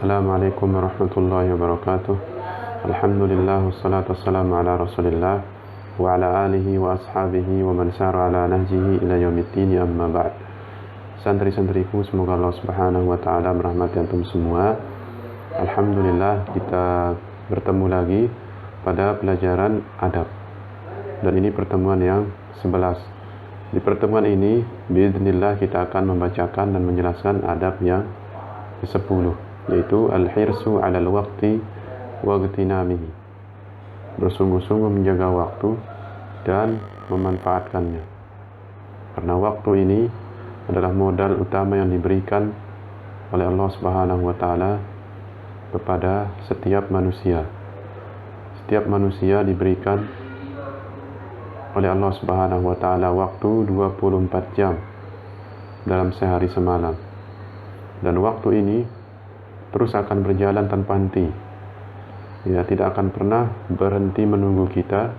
Assalamualaikum warahmatullahi wabarakatuh. Alhamdulillah wassalatu wassalamu ala Rasulillah wa ala alihi wa ashabihi wa man sara ala nahjihi ila yaumiddin, amma ba'd. Santri-santriku, semoga Allah Subhanahu wa taala merahmati antum semua. Alhamdulillah kita bertemu lagi pada pelajaran adab. Dan ini pertemuan yang 11. Di pertemuan ini biiznillah kita akan membacakan dan menjelaskan adab yang ke-10, yaitu al-hirsu 'alal waqti wa igtinamihi. Bersungguh-sungguh menjaga waktu dan memanfaatkannya. Karena waktu ini adalah modal utama yang diberikan oleh Allah Subhanahu wa taala kepada setiap manusia. Setiap manusia diberikan oleh Allah Subhanahu wa taala waktu 24 jam dalam sehari semalam. Dan waktu ini terus akan berjalan tanpa henti. Ya, tidak akan pernah berhenti menunggu kita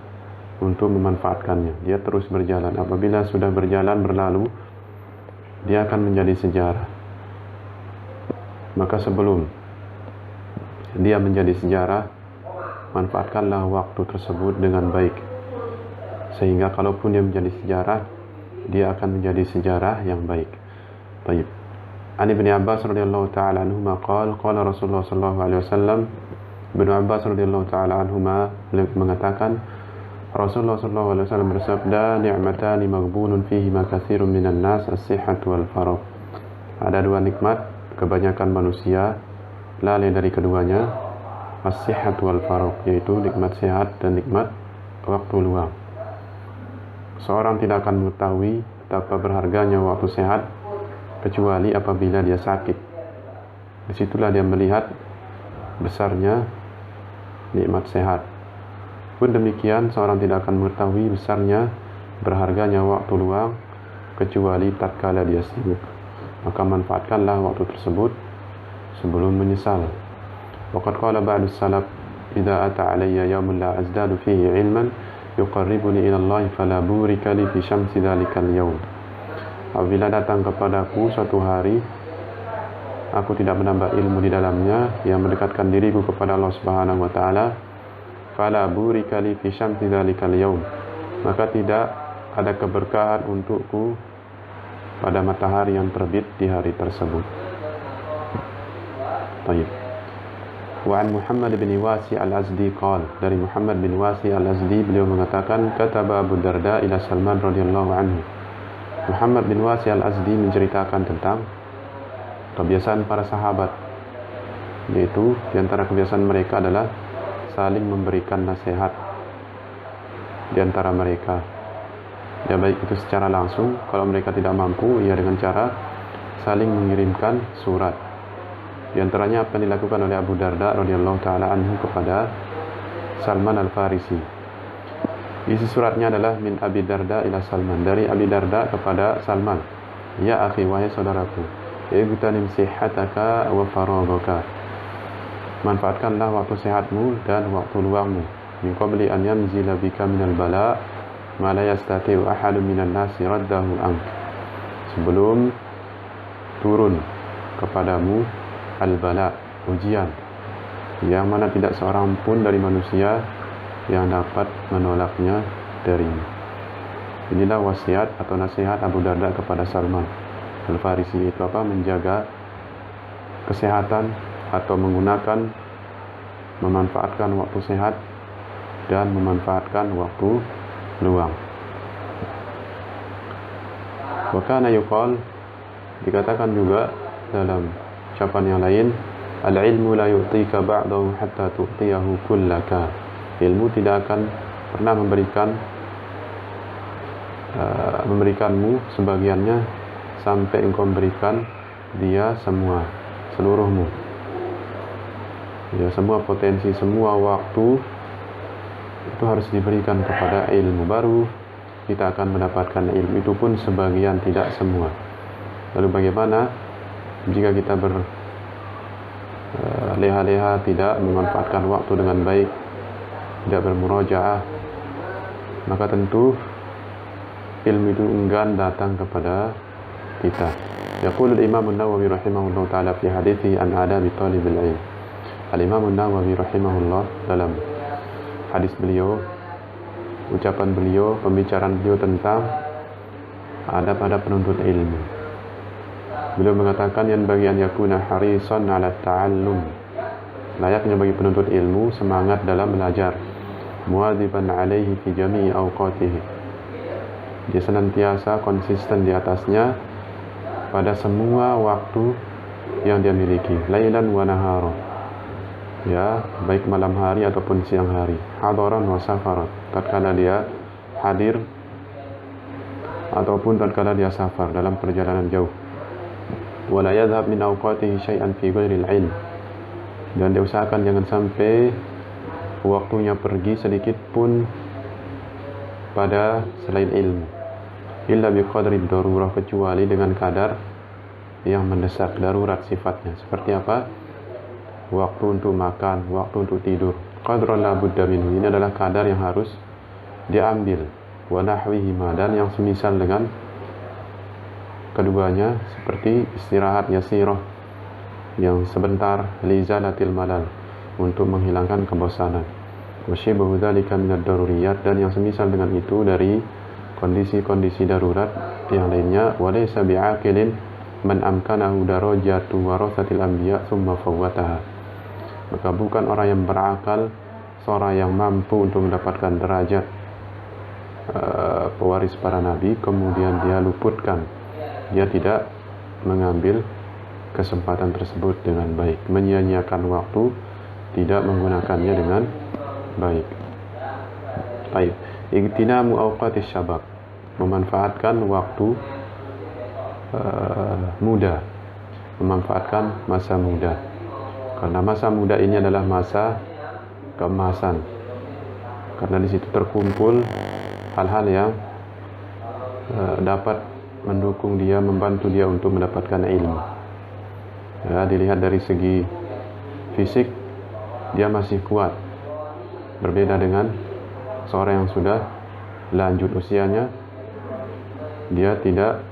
untuk memanfaatkannya. Dia terus berjalan. Apabila sudah berjalan berlalu, dia akan menjadi sejarah. Maka sebelum dia menjadi sejarah, manfaatkanlah waktu tersebut dengan baik. Sehingga kalaupun dia menjadi sejarah, dia akan menjadi sejarah yang baik. Baik. An Ibnu Abbas radhiyallahu ta'ala anhuma qala Rasulullah sallallahu alaihi wasallam. Ibnu Abbas radhiyallahu ta'ala anhuma mengatakan, Rasulullah sallallahu alaihi wasallam bersabda, ni'matani maghbunun fihi ma katsirun minan nas, as-sihhatu wal faragh. Ada dua nikmat kebanyakan manusia lalai dari keduanya, as-sihhatu wal faragh, yaitu nikmat sehat dan nikmat waktu luang. Seorang tidak akan mengetahui betapa berharganya waktu sehat kecuali apabila dia sakit. Disitulah dia melihat besarnya nikmat sehat. Pun demikian, seorang tidak akan mengetahui besarnya berharganya waktu luang kecuali tatkala dia sibuk. Maka manfaatkanlah waktu tersebut sebelum menyesal. Waqad qala ba'du salaf, idza ata alayya yawmun la azdadu fihi ilman yuqarribuni ila Allah fala burika li fi syamsi dzalikal yawm. Apabila datang kepadaku suatu hari, aku tidak menambah ilmu di dalamnya yang mendekatkan diriku kepada Allah Subhanahu wa taala, fala burika li fi syamsi dzalikal yaum, maka tidak ada keberkahan untukku pada matahari yang terbit di hari tersebut. Baik. Wa an Muhammad bin Wasi al-Azdi qala, dari Muhammad bin Wasi al-Azdi beliau mengatakan, kataba Abu Darda ila Salman radhiyallahu anhu. Muhammad bin Wasi al-Azdi menceritakan tentang kebiasaan para sahabat, yaitu di antara kebiasaan mereka adalah saling memberikan nasihat di antara mereka. Ya, baik itu secara langsung, kalau mereka tidak mampu, ya dengan cara saling mengirimkan surat. Di antaranya apa yang dilakukan oleh Abu Darda radhiyallahu taala anhu kepada Salman al-Farisi. Isi suratnya adalah min Abi Darda ila Salman, dari Abi Darda kepada Salman. Ya akhi, wahai saudaraku, igtanim sihhataka wa faraghaka. Manfaatkanlah waktu sehatmu dan waktu luangmu. Min qabli an yanzila bika minal bala ma la yastati'u ahadun minan nasi raddahu ank. Sebelum turun kepadamu al-bala, ujian, yang mana tidak seorang pun dari manusia yang dapat menolaknya darimu. Inilah wasiat atau nasihat Abu Darda kepada Salman al-Farisi, itu apa? Menjaga kesehatan atau memanfaatkan waktu sehat dan memanfaatkan waktu luang. Wa kana yuqal, dikatakan juga dalam ucapan yang lain, al-ilmu la yu'tika ba'dahu hatta tu'tiyahu kullaka. Ilmu tidak akan pernah memberikanmu sebagiannya sampai engkau memberikan dia seluruhmu. Ya, semua potensi, semua waktu itu harus diberikan kepada ilmu, baru kita akan mendapatkan ilmu. Itu pun sebagian, tidak semua. Lalu bagaimana jika kita berleha-leha, tidak memanfaatkan waktu dengan baik, tidak bermurojaah, maka tentu ilmu itu enggan datang kepada kita. Yaqulu al-Imam an-Nawawi rahimahullah ta'ala fi hadithi an adabi talibil ilm. Al-Imam an-Nawawi rahimahullah dalam hadis beliau, ucapan beliau, pembicaraan beliau tentang adab-adab penuntut ilmu. Beliau mengatakan yang bagi an yakuna harisan 'ala ta'allum. Layaknya bagi penuntut ilmu semangat dalam belajar. Muwadziban 'alaihi fi jami'i awqatihi. Dia senantiasa konsisten di atasnya pada semua waktu yang dia miliki, lailan wa nahara, ya, baik malam hari ataupun siang hari, hadaran wa safaran, tatkala dia hadir ataupun tatkala dia safar dalam perjalanan jauh. Wala yadhhab min awqatihi syai'an fi ghairil ilm, dan dia usahakan jangan sampai waktunya pergi sedikit pun pada selain ilmu. Illa biqadri darurah, kecuali dengan kadar yang mendesak, darurat sifatnya. Seperti apa? Waktu untuk makan, waktu untuk tidur. Qadran la budda minhu, ini adalah kadar yang harus diambil. Wa nahwihima, dan yang semisal dengan keduanya, seperti istirahat yasirah yang sebentar, lizalatil malal, untuk menghilangkan kebosanan. Wa shibahu dzalika minad daruriyat, dan yang semisal dengan itu dari kondisi-kondisi darurat yang lainnya. Walaysa bi'aqilin man amkanahu darajatu warasatil anbiya thumma fawwataha. Maka bukan orang yang berakal seorang yang mampu untuk mendapatkan derajat pewaris para nabi kemudian dia luputkan, dia tidak mengambil kesempatan tersebut dengan baik, menyia-nyiakan waktu, tidak menggunakannya dengan baik. Baik. Igtinamu awqatis syabab, memanfaatkan waktu muda, memanfaatkan masa muda, karena masa muda ini adalah masa keemasan, karena di situ terkumpul hal-hal yang dapat mendukung dia, membantu dia untuk mendapatkan ilmu. Ya, dilihat dari segi fisik dia masih kuat, berbeda dengan seorang yang sudah lanjut usianya, dia tidak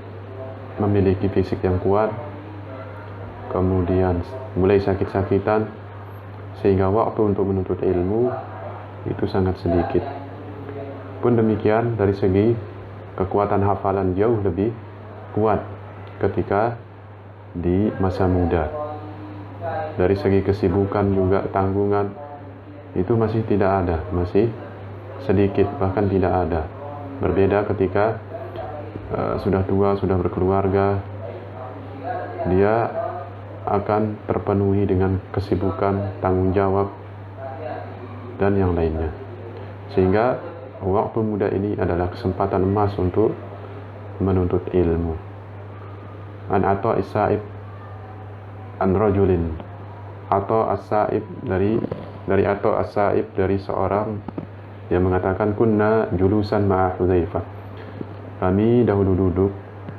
memiliki fisik yang kuat, kemudian mulai sakit-sakitan, sehingga waktu untuk menuntut ilmu itu sangat sedikit. Pun demikian dari segi kekuatan hafalan jauh lebih kuat ketika di masa muda. Dari segi kesibukan juga, tanggungan itu masih tidak ada, masih sedikit, bahkan tidak ada. Berbeda ketika sudah tua, sudah berkeluarga, dia akan terpenuhi dengan kesibukan, tanggung jawab, dan yang lainnya. Sehingga waktu muda ini adalah kesempatan emas untuk menuntut ilmu. An Atha As-Sa'ib an rajulin, Atha As-Sa'ib dari Atha As-Sa'ib, dari seorang yang mengatakan, kunna julusan ma'a Hudzaifah, kami dahulu duduk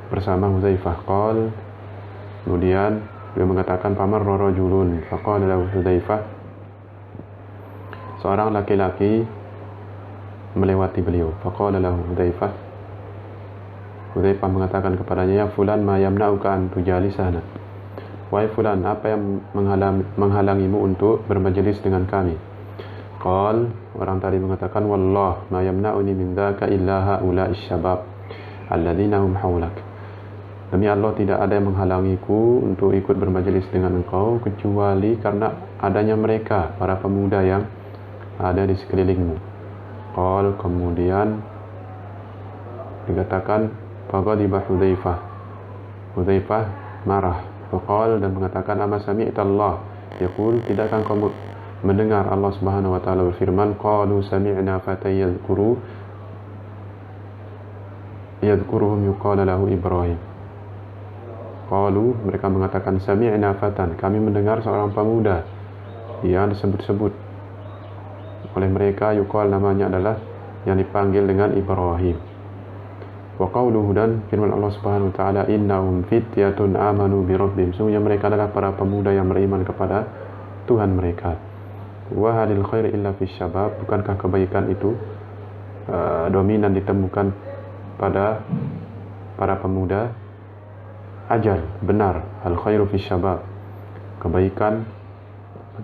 bersama Hudzaifah. Qal, kemudian dia mengatakan, famarra rajulun faqala lahu Hudzaifah, seorang laki-laki melewati beliau. Faqala lahu Hudzaifah, Hudzaifah mengatakan kepadanya, ya fulan ma yamna'uka an tujalisana, wahai fulan, apa yang menghalangimu untuk bermajelis dengan kami? Qal, orang tadi mengatakan, wallah ma yamna'uni min dzaka illa haula'i syabab alladzina hum haulak, demi Allah tidak ada yang menghalangiku untuk ikut bermajelis dengan engkau kecuali karena adanya mereka, para pemuda yang ada di sekelilingmu. Qal, kemudian dikatakan, faqadiba Hudzaifah, Hudzaifah marah. Faqal, dan mengatakan, ama sami'ta Allah yaqul, tidakkah kamu mendengar Allah Subhanahu wa taala berfirman, qalu sami'na fatan yadhkuruhum yuqala lahu Ibrahim. Qalu, mereka mengatakan, sami'na fatan, kami mendengar seorang pemuda yang disebut-sebut oleh mereka, yuqal, namanya adalah yang dipanggil dengan Ibrahim. Wa qauluhu, dan firman Allah Subhanahu wa taala, innahum fityatun amanu bi rabbihim, sungguhnya mereka adalah para pemuda yang beriman kepada Tuhan mereka. Wa halil khair illa fi syabab, bukankah kebaikan itu dominan ditemukan pada para pemuda? ajal, benar. Al-khairu fi syabab, kebaikan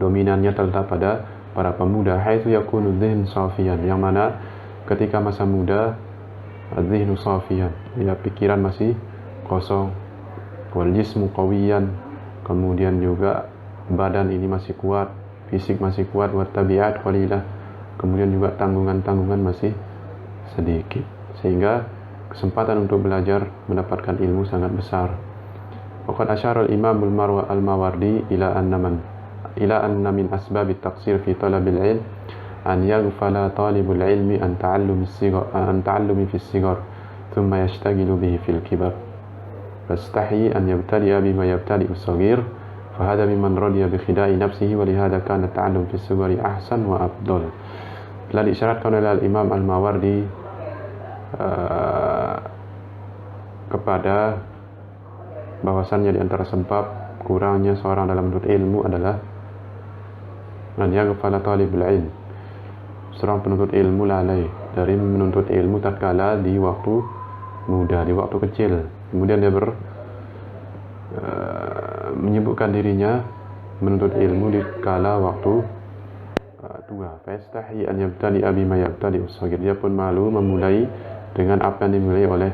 dominannya terletak pada para pemuda. Haitsu yakunu dzihn safiyan, yang mana ketika masa muda dzihnu safiyan, ya pikiran masih kosong, wal jismu qawiyan, kemudian juga badan ini masih kuat, fisik masih kuat, wa tabiat qalilah, kemudian juga tanggungan-tanggungan masih sedikit, sehingga kesempatan untuk belajar mendapatkan ilmu sangat besar. Waqad asyara al-Imam al-Mawardi ila anna min asbab at-taqsir fi talab al-ilm an yaghfala talibul ilmi an ta'allumi fi as-sighar thumma yashtaghilu bihi fi al-kibar fastahi an yabtadi'a bima yabtadi'u as-saghir fahadha mimman radiya bi khida'i nafsihi wa lihadha kana at-ta'allum fi as-sighari ahsan wa afdal. Telah disyaratkan oleh Imam Al-Mawardi kepada bahwasannya di antara sebab kurangnya seorang dalam menuntut ilmu adalah an yaghfala talibul ilm, seorang penuntut ilmu lalai dari menuntut ilmu tatkala di waktu muda, di waktu kecil, kemudian dia menyibukkan dirinya menuntut ilmu di kala waktu tua. Fastahi an yabtadi bima yabtadi as-saghir, dia pun malu memulai dengan apa yang dimulai oleh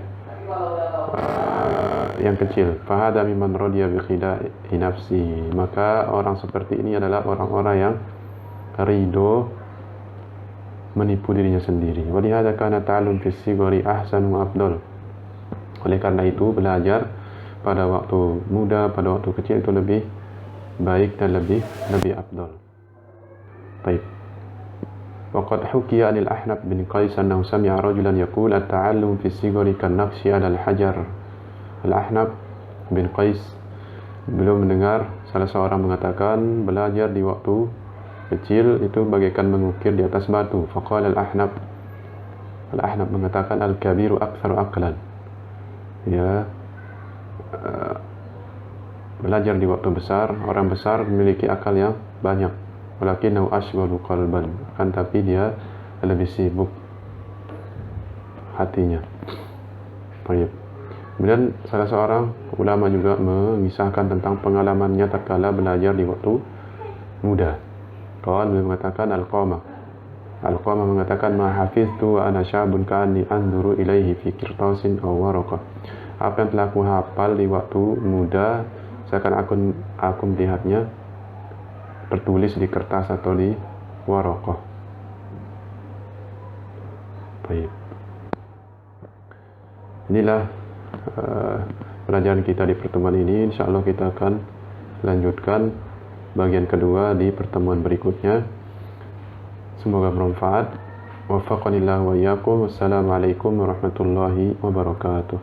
yang kecil. Fahada mimman radiya bi khida'i nafsi, maka orang seperti ini adalah orang-orang yang ridho menipu dirinya sendiri. Wa lihadza kana ta'allum fi sigari ahsan wa afdal, oleh karena itu belajar pada waktu muda, pada waktu kecil itu lebih baik dan lebih afdal. Baik. Waqad hukiya anil Ahnaf bin Qais annahu sami'a rajulan yaqul at-ta'allum fi sigari kan-naqshi 'ala al-hajar. Al-Ahnaf bin Qais beliau mendengar salah seorang mengatakan belajar di waktu kecil itu bagaikan mengukir di atas batu. Faqala Al-Ahnaf mengatakan al-kabiru aktsaru aqlan, ya, belajar di waktu besar, orang besar memiliki akal yang banyak. Walakinnahu ashghalu qalban, akan tapi dia lebih sibuk hatinya. Baik. Kemudian salah seorang ulama juga mengisahkan tentang pengalamannya tatkala belajar di waktu muda. Beliau mengatakan Al-Qamah mengatakan ma hafiztu wa ana syabun ka'anni anzuru ilaihi fi qirtasin aw waraqah. Apa yang telah aku hafal di waktu muda seakan aku melihatnya tertulis di kertas atau di waraqah. Baik. Inilah pelajaran kita di pertemuan ini. Insyaallah kita akan lanjutkan bagian kedua di pertemuan berikutnya. Semoga bermanfaat. Waffaqanillahu wa iyyakum. Wassalamualaikum warahmatullahi wabarakatuh.